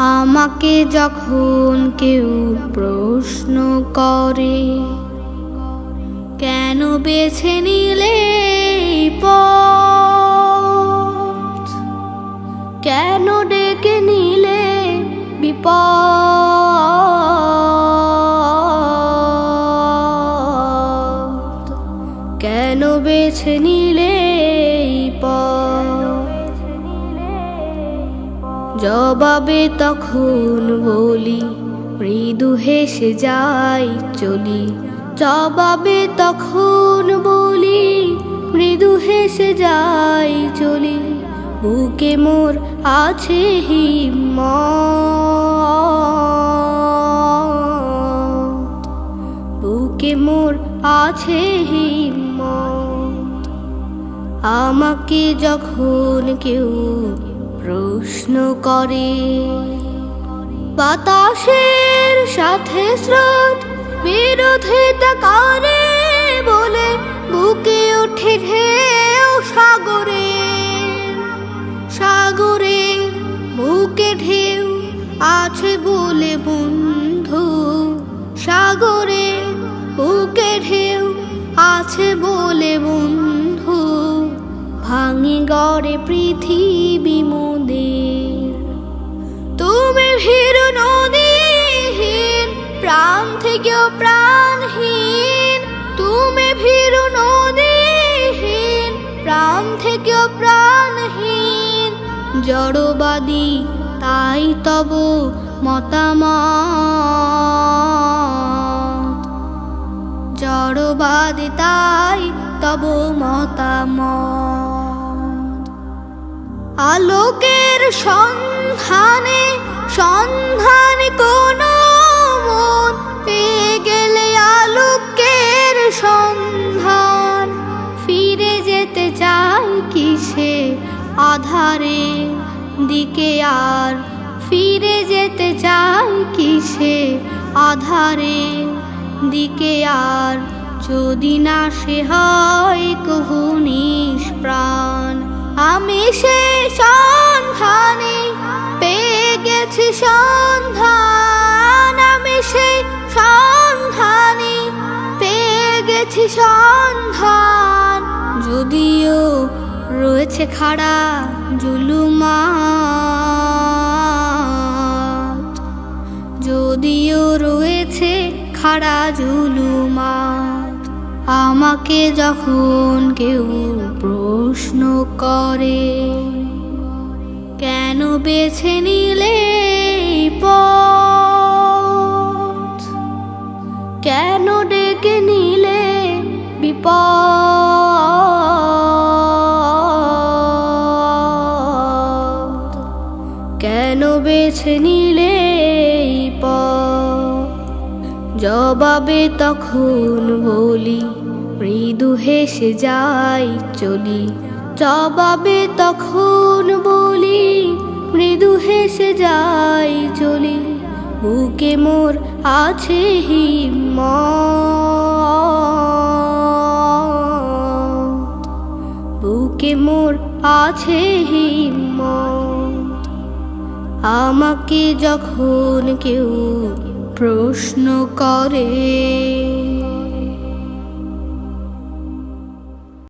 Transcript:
আমাকে যখন কেউ প্রশ্ন করে, কেন বেছে নিলে এই পথ, কেন ডেকে নিলে বিপদ, কেন বেছে নিলে এই পথ, জবাবে তখন বলি মৃদু হেসে যাই চলি, জবাবে তখন বলি মৃদু হেসে যাই চলি। বুকে মোর আছে হিম্মত, বুকে মোর আছে হিম্মত। আমাকে যখন কেউ প্রশ্ন করে, বাতাসের সাথে স্রোত বিরোধিতা করে বলে বুকে ওঠে ঢেউ সাগরের, সাগরের বুকে ঢেউ আছে বলে বন্ধু, সাগরের বুকে ঢেউ আছে বলে বন্ধু। ভাঙে গড়ে পৃথিবী মোদের, তুমি ভীরু নদীহীন প্রাণ থেকেও প্রাণহীন, তুমি ভীরু নদীহীন প্রাণ থেকেও প্রাণহীন। জড়বাদী তাই তব মতামত, জড়বাদী তাই তব মতামত। আলোকের সন্ধানে সন্ধানে কোন মন পেয়ে গেলে আলোকের সন্ধান, ফিরে যেতে চাই কিসে আধারে দিকে আর, ফিরে যেতে চাই কিসে আধারে দিকে আর। যদি না সে হয় কহু নিষ্প্রাণ, আমি সে সন্ধানে পেয়ে গেছি সন্ধান, আমি সে সন্ধানে পেয়ে গেছি সন্ধান। যদিও রয়েছে খাড়া জুলুমাত, যদিও রয়েছে খাড়া জুলুমাত। আমাকে যখন কেউ প্রশ্ন করে, কেন বেছে নিলে এই পথ, কেন ডেকে নিলে বিপদ, কেন বেছে নিলে এই পথ, জবাবে তখন বলি মৃদু হেসে যাই চলি, জবাবে তখন বলি মৃদু হেসে যাই চলি। বুকে মোর আছে হিম্মত, বুকে মোর আছে হিম্মত। আমাকে যখন কেউ প্রশ্ন করে।